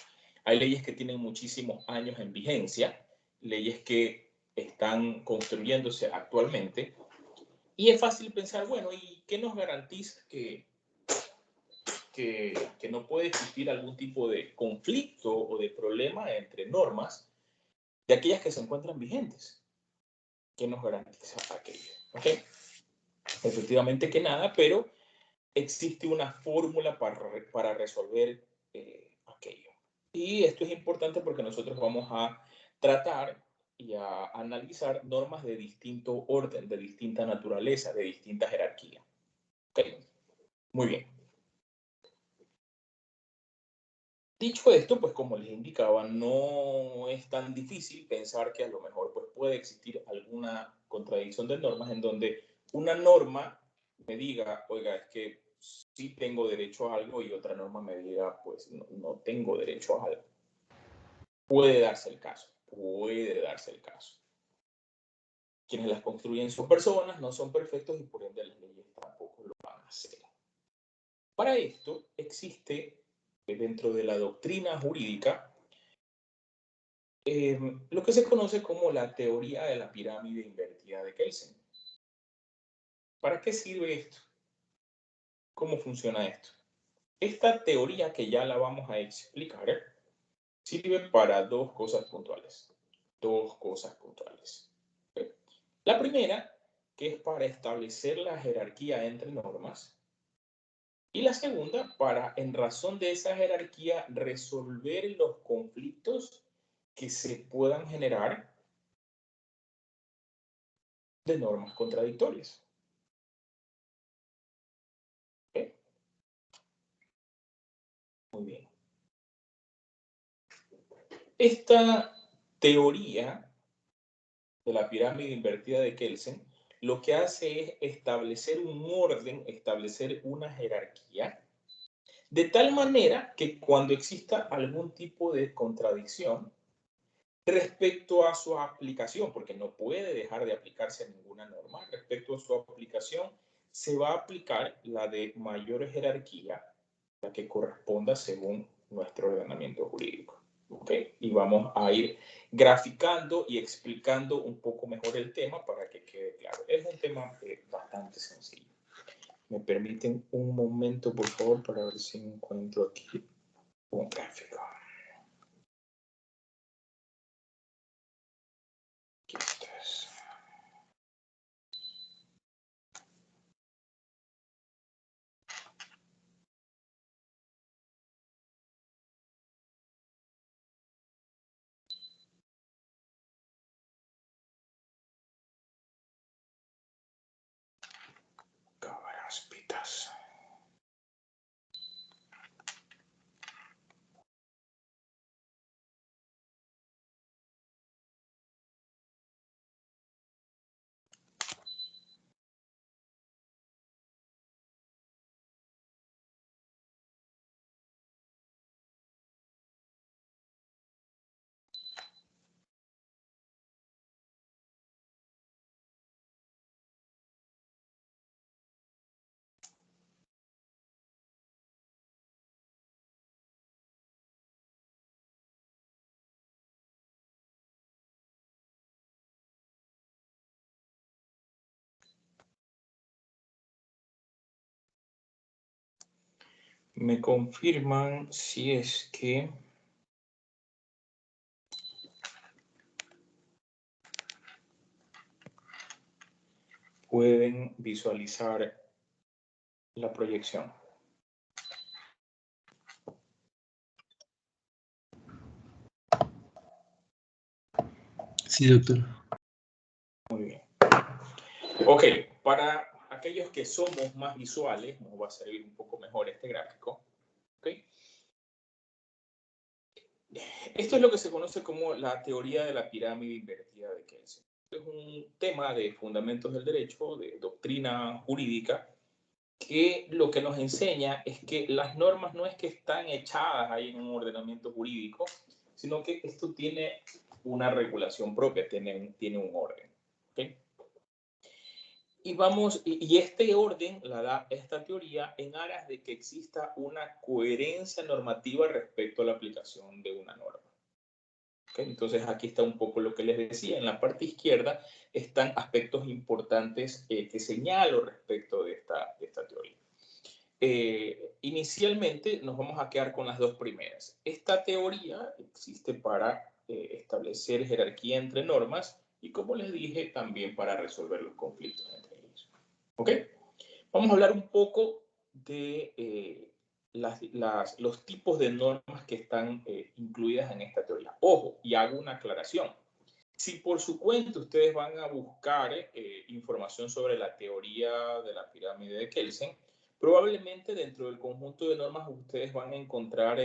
Hay leyes que tienen muchísimos años en vigencia, leyes que están construyéndose actualmente, y es fácil pensar, bueno, ¿y qué nos garantiza que no puede existir algún tipo de conflicto o de problema entre normas de aquellas que se encuentran vigentes? ¿Qué nos garantiza aquello? ¿Okay? Efectivamente que nada, pero existe una fórmula para resolver aquello. Y esto es importante porque nosotros vamos a tratar y a analizar normas de distinto orden, de distinta naturaleza, de distinta jerarquía. ¿Okay? Muy bien. Dicho esto, pues como les indicaba, no es tan difícil pensar que a lo mejor pues, puede existir alguna contradicción de normas en donde una norma me diga, oiga, es que sí tengo derecho a algo, y otra norma me diga, pues no tengo derecho a algo. Puede darse el caso, puede darse el caso. Quienes las construyen son personas, no son perfectos, y por ende las leyes tampoco lo van a hacer. Para esto existe dentro de la doctrina jurídica lo que se conoce como la teoría de la pirámide invertida de Kelsen. ¿Para qué sirve esto? ¿Cómo funciona esto? Esta teoría, que ya la vamos a explicar, sirve para dos cosas puntuales. Dos cosas puntuales. ¿Okay? La primera, que es para establecer la jerarquía entre normas. Y la segunda, para, en razón de esa jerarquía, resolver los conflictos que se puedan generar de normas contradictorias. ¿Okay? Muy bien. Esta teoría de la pirámide invertida de Kelsen lo que hace es establecer un orden, establecer una jerarquía, de tal manera que cuando exista algún tipo de contradicción respecto a su aplicación, porque no puede dejar de aplicarse ninguna norma, respecto a su aplicación, se va a aplicar la de mayor jerarquía, la que corresponda según nuestro ordenamiento jurídico. ¿Okay? Y vamos a ir graficando y explicando un poco mejor el tema para que quede claro. Es un tema bastante sencillo. ¿Me permiten un momento, por favor, para ver si encuentro aquí un gráfico? Aquí estás. Cabaraspitas. Me confirman si es que pueden visualizar la proyección. Sí, doctor. Muy bien. Ok, para aquellos que somos más visuales, nos va a servir un poco mejor este gráfico. ¿Okay? Esto es lo que se conoce como la teoría de la pirámide invertida de Kelsen. Es un tema de fundamentos del derecho, de doctrina jurídica, que lo que nos enseña es que las normas no es que están echadas ahí en un ordenamiento jurídico, sino que esto tiene una regulación propia, tiene un orden. ¿Okay? Y este orden la da esta teoría en aras de que exista una coherencia normativa respecto a la aplicación de una norma. ¿Okay? Entonces aquí está un poco lo que les decía. En la parte izquierda están aspectos importantes que señalo respecto de esta teoría. Inicialmente nos vamos a quedar con las dos primeras. Esta teoría existe para establecer jerarquía entre normas y, como les dije, también para resolver los conflictos entre ellos. ¿Ok? Vamos a hablar un poco de los tipos de normas que están incluidas en esta teoría. Ojo, y hago una aclaración. Si por su cuenta ustedes van a buscar información sobre la teoría de la pirámide de Kelsen, probablemente dentro del conjunto de normas ustedes van a encontrar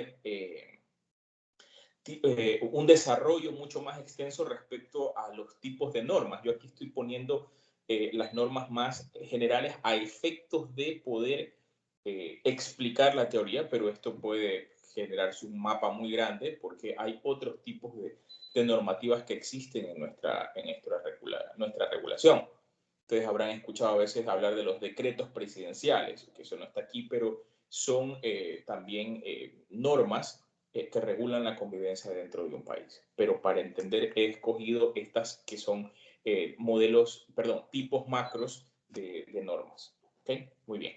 un desarrollo mucho más extenso respecto a los tipos de normas. Yo aquí estoy poniendo las normas más generales a efectos de poder explicar la teoría, pero esto puede generarse un mapa muy grande porque hay otros tipos de normativas que existen en nuestra regulación. Ustedes habrán escuchado a veces hablar de los decretos presidenciales, que eso no está aquí, pero son también normas que regulan la convivencia dentro de un país. Pero para entender he escogido estas que son tipos macros de normas. ¿Okay? Muy bien.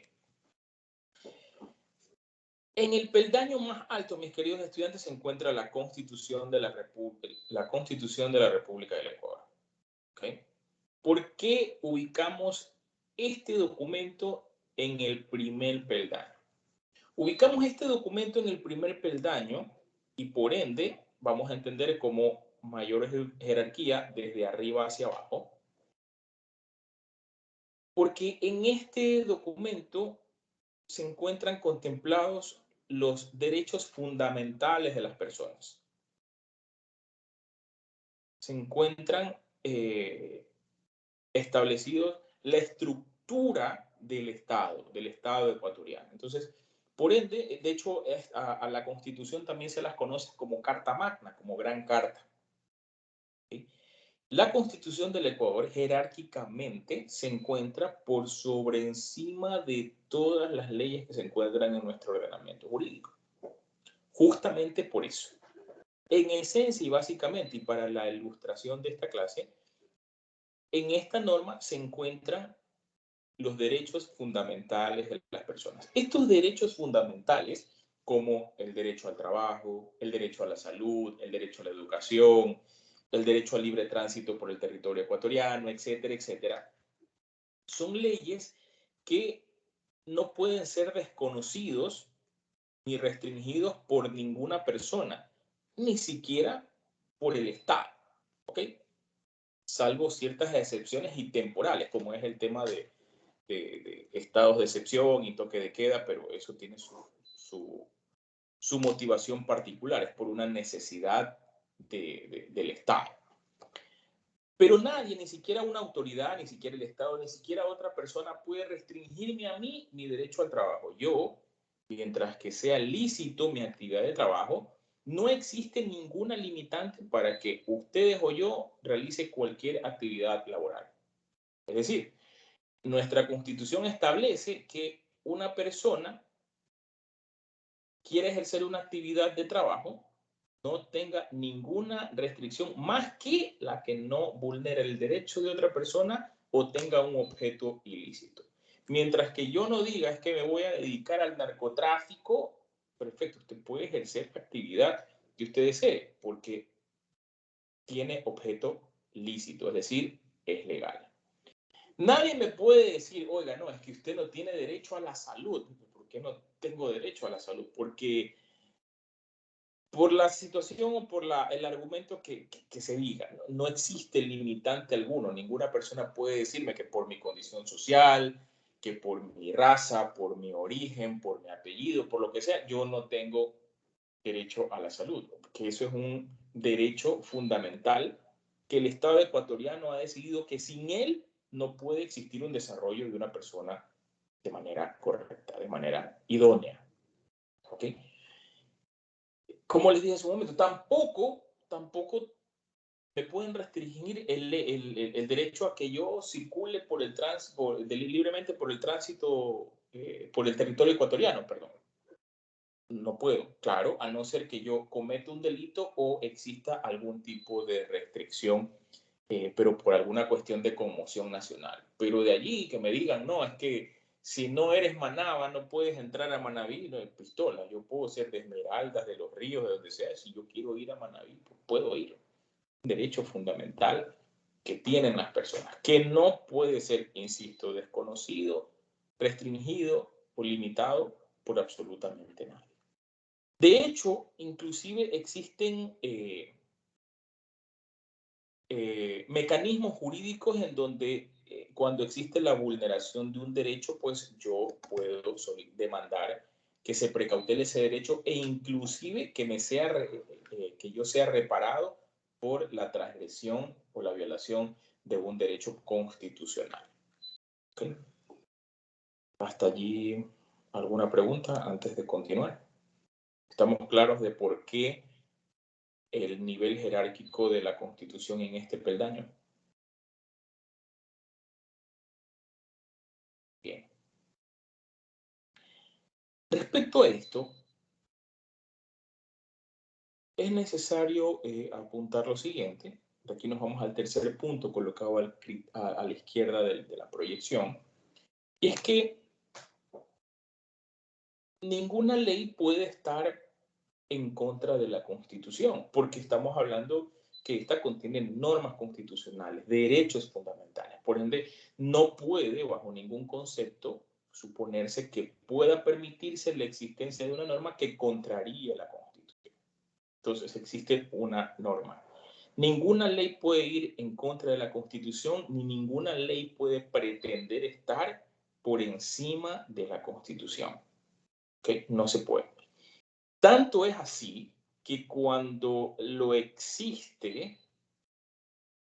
En el peldaño más alto, mis queridos estudiantes, se encuentra la Constitución de la República del Ecuador. ¿Okay? ¿Por qué ubicamos este documento en el primer peldaño? Ubicamos este documento en el primer peldaño y por ende vamos a entender como mayor jerarquía desde arriba hacia abajo. Porque en este documento se encuentran contemplados los derechos fundamentales de las personas. Se encuentran establecidos la estructura del Estado ecuatoriano. Entonces, por ende, de hecho, a la Constitución también se las conoce como Carta Magna, como Gran Carta. ¿Sí? La Constitución del Ecuador jerárquicamente se encuentra por sobre encima de todas las leyes que se encuentran en nuestro ordenamiento jurídico. Justamente por eso. En esencia y básicamente, y para la ilustración de esta clase, en esta norma se encuentran los derechos fundamentales de las personas. Estos derechos fundamentales, como el derecho al trabajo, el derecho a la salud, el derecho a la educación, el derecho al libre tránsito por el territorio ecuatoriano, etcétera, etcétera, son leyes que no pueden ser desconocidos ni restringidos por ninguna persona, ni siquiera por el Estado, ¿ok? Salvo ciertas excepciones y temporales, como es el tema de estados de excepción y toque de queda, pero eso tiene su motivación particular, es por una necesidad del Estado. Pero nadie, ni siquiera una autoridad, ni siquiera el Estado, ni siquiera otra persona puede restringirme a mí mi derecho al trabajo. Yo, mientras que sea lícito mi actividad de trabajo, no existe ninguna limitante para que ustedes o yo realice cualquier actividad laboral. Es decir, nuestra Constitución establece que una persona quiere ejercer una actividad de trabajo, no tenga ninguna restricción más que la que no vulnere el derecho de otra persona o tenga un objeto ilícito. Mientras que yo no diga es que me voy a dedicar al narcotráfico, perfecto, usted puede ejercer la actividad que usted desee porque tiene objeto lícito, es decir, es legal. Nadie me puede decir, oiga, no, es que usted no tiene derecho a la salud. ¿Por qué no tengo derecho a la salud? Porque por la situación o por el argumento que se diga, no existe limitante alguno. Ninguna persona puede decirme que por mi condición social, que por mi raza, por mi origen, por mi apellido, por lo que sea, yo no tengo derecho a la salud. Que eso es un derecho fundamental que el Estado ecuatoriano ha decidido que sin él no puede existir un desarrollo de una persona de manera correcta, de manera idónea. ¿Ok? Como les dije en su momento, tampoco me pueden restringir el derecho a que yo circule por el libremente por el tránsito, por el territorio ecuatoriano, perdón. No puedo, claro, a no ser que yo cometa un delito o exista algún tipo de restricción, pero por alguna cuestión de conmoción nacional. Pero de allí que me digan, no, es que si no eres Manaba, no puedes entrar a Manaví, no hay pistola. Yo puedo ser de Esmeraldas, de Los Ríos, de donde sea. Si yo quiero ir a Manaví, pues puedo ir. Un derecho fundamental que tienen las personas, que no puede ser, insisto, desconocido, restringido o limitado por absolutamente nada. De hecho, inclusive existen mecanismos jurídicos en donde cuando existe la vulneración de un derecho, pues yo puedo demandar que se precautele ese derecho e inclusive que que yo sea reparado por la transgresión o la violación de un derecho constitucional. ¿Okay? Hasta allí, ¿alguna pregunta antes de continuar? ¿Estamos claros de por qué el nivel jerárquico de la Constitución en este peldaño? Bien. Respecto a esto, es necesario apuntar lo siguiente. Aquí nos vamos al tercer punto colocado a la izquierda de la proyección. Y es que ninguna ley puede estar en contra de la Constitución, porque estamos hablando que esta contiene normas constitucionales, derechos fundamentales. Por ende, no puede, bajo ningún concepto, suponerse que pueda permitirse la existencia de una norma que contraríe la Constitución. Entonces, existe una norma. Ninguna ley puede ir en contra de la Constitución, ni ninguna ley puede pretender estar por encima de la Constitución. ¿Okay? No se puede. Tanto es así que cuando lo existe,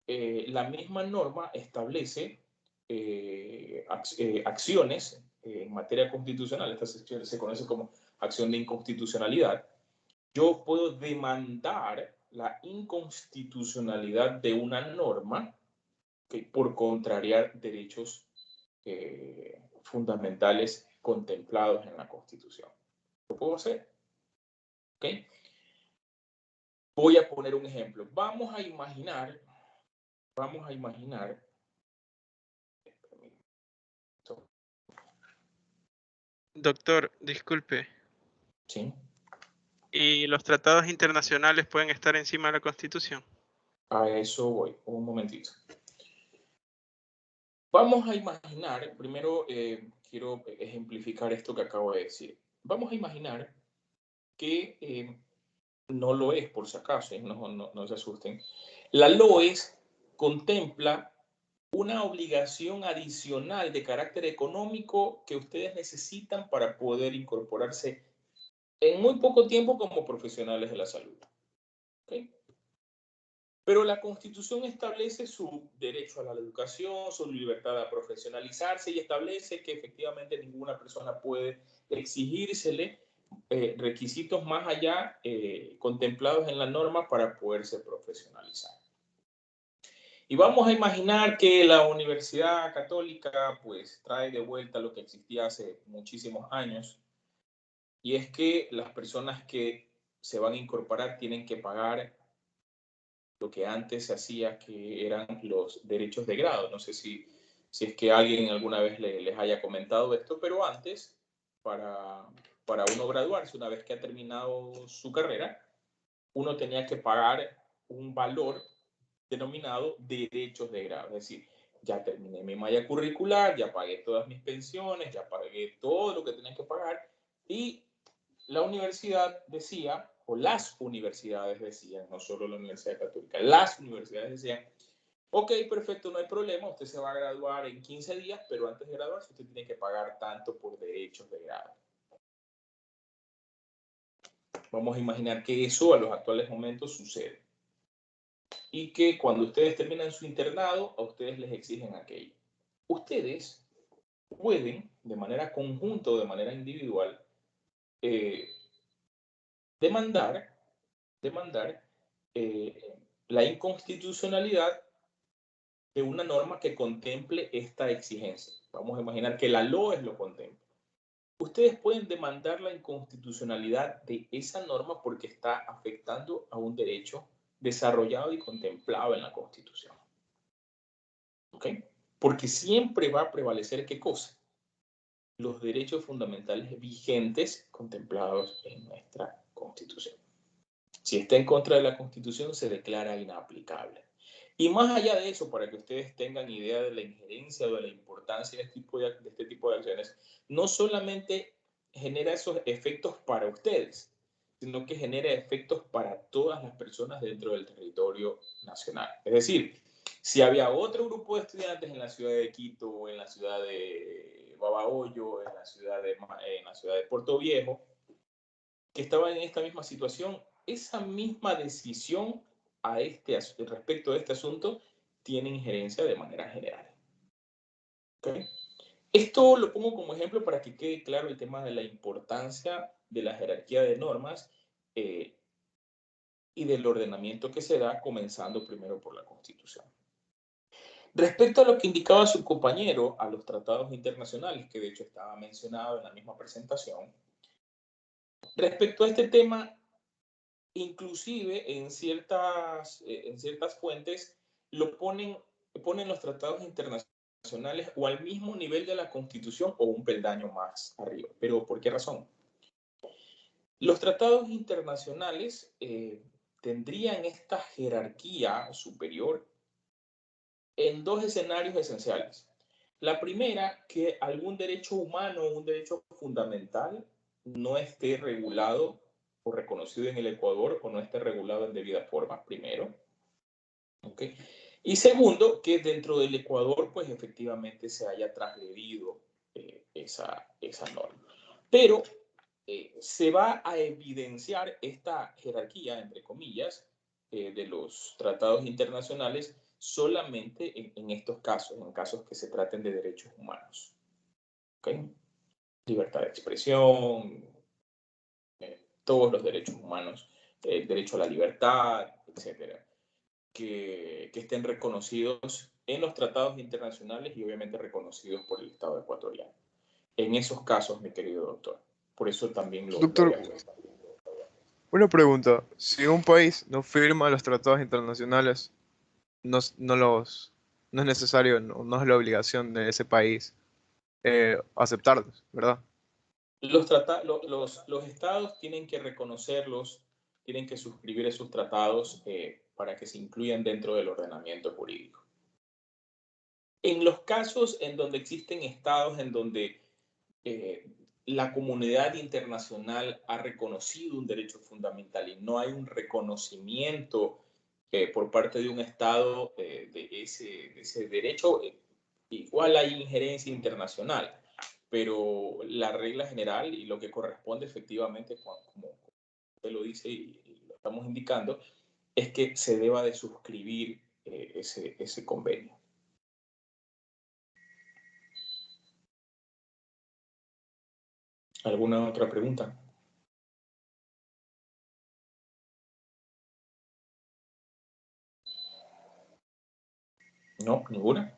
la misma norma establece acciones en materia constitucional. Estas acciones se conocen como acción de inconstitucionalidad. Yo puedo demandar la inconstitucionalidad de una norma por contrariar derechos fundamentales contemplados en la Constitución. ¿Lo puedo hacer? ¿Ok? Voy a poner un ejemplo. Vamos a imaginar. Doctor, disculpe. Sí. ¿Y los tratados internacionales pueden estar encima de la Constitución? A eso voy. Un momentito. Vamos a imaginar, primero quiero ejemplificar esto que acabo de decir. Vamos a imaginar que no lo es, por si acaso, no se asusten. La LOES contempla una obligación adicional de carácter económico que ustedes necesitan para poder incorporarse en muy poco tiempo como profesionales de la salud. ¿Okay? Pero la Constitución establece su derecho a la educación, su libertad a profesionalizarse y establece que efectivamente ninguna persona puede exigírsele requisitos más allá contemplados en la norma para poderse profesionalizar. Y vamos a imaginar que la Universidad Católica pues trae de vuelta lo que existía hace muchísimos años, y es que las personas que se van a incorporar tienen que pagar lo que antes se hacía, que eran los derechos de grado. No sé si es que alguien alguna vez les haya comentado esto, pero antes, para uno graduarse, una vez que ha terminado su carrera, uno tenía que pagar un valor denominado derechos de grado. Es decir, ya terminé mi malla curricular, ya pagué todas mis pensiones, ya pagué todo lo que tenía que pagar, y la universidad decía, o las universidades decían, no solo la Universidad Católica, las universidades decían, ok, perfecto, no hay problema, usted se va a graduar en 15 días, pero antes de graduarse usted tiene que pagar tanto por derechos de grado. Vamos a imaginar que eso a los actuales momentos sucede. Y que cuando ustedes terminan su internado, a ustedes les exigen aquello. Ustedes pueden, de manera conjunta o de manera individual, demandar la inconstitucionalidad de una norma que contemple esta exigencia. Vamos a imaginar que la LOES lo contempla. Ustedes pueden demandar la inconstitucionalidad de esa norma porque está afectando a un derecho desarrollado y contemplado en la Constitución. ¿Ok? Porque siempre va a prevalecer, ¿qué cosa? Los derechos fundamentales vigentes contemplados en nuestra Constitución. Si está en contra de la Constitución, se declara inaplicable. Y más allá de eso, para que ustedes tengan idea de la injerencia o de la importancia de este tipo de acciones, no solamente genera esos efectos para ustedes, sino que genera efectos para todas las personas dentro del territorio nacional. Es decir, si había otro grupo de estudiantes en la ciudad de Quito, en la ciudad de Babahoyo, en la ciudad de Puerto Viejo, que estaban en esta misma situación, esa misma decisión respecto a este asunto tiene injerencia de manera general. ¿Okay? Esto lo pongo como ejemplo para que quede claro el tema de la importancia de la jerarquía de normas y del ordenamiento que se da, comenzando primero por la Constitución. Respecto a lo que indicaba su compañero, a los tratados internacionales, que de hecho estaba mencionado en la misma presentación, respecto a este tema, inclusive en ciertas fuentes ponen los tratados internacionales o al mismo nivel de la Constitución o un peldaño más arriba. ¿Pero por qué razón? Los tratados internacionales tendrían esta jerarquía superior en dos escenarios esenciales. La primera, que algún derecho humano o un derecho fundamental no esté regulado o reconocido en el Ecuador o no esté regulado en debida forma, primero. ¿Okay? Y segundo, que dentro del Ecuador, pues efectivamente se haya transgredido esa norma. Pero se va a evidenciar esta jerarquía, entre comillas, de los tratados internacionales solamente en estos casos, en casos que se traten de derechos humanos. ¿Okay? Libertad de expresión, todos los derechos humanos, el derecho a la libertad, etcétera, que estén reconocidos en los tratados internacionales y obviamente reconocidos por el Estado ecuatoriano. En esos casos, mi querido doctor. Por eso también lo Doctor, había puesto. una pregunta. Si un país no firma los tratados internacionales, no es necesario, no es la obligación de ese país aceptarlos, ¿verdad? Los estados tienen que reconocerlos, tienen que suscribir esos tratados para que se incluyan dentro del ordenamiento jurídico. En los casos en donde existen estados en donde la comunidad internacional ha reconocido un derecho fundamental y no hay un reconocimiento por parte de un estado de ese derecho, igual hay injerencia internacional. Pero la regla general y lo que corresponde efectivamente, como usted lo dice y lo estamos indicando, es que se deba de suscribir ese convenio. ¿Alguna otra pregunta? No, ninguna.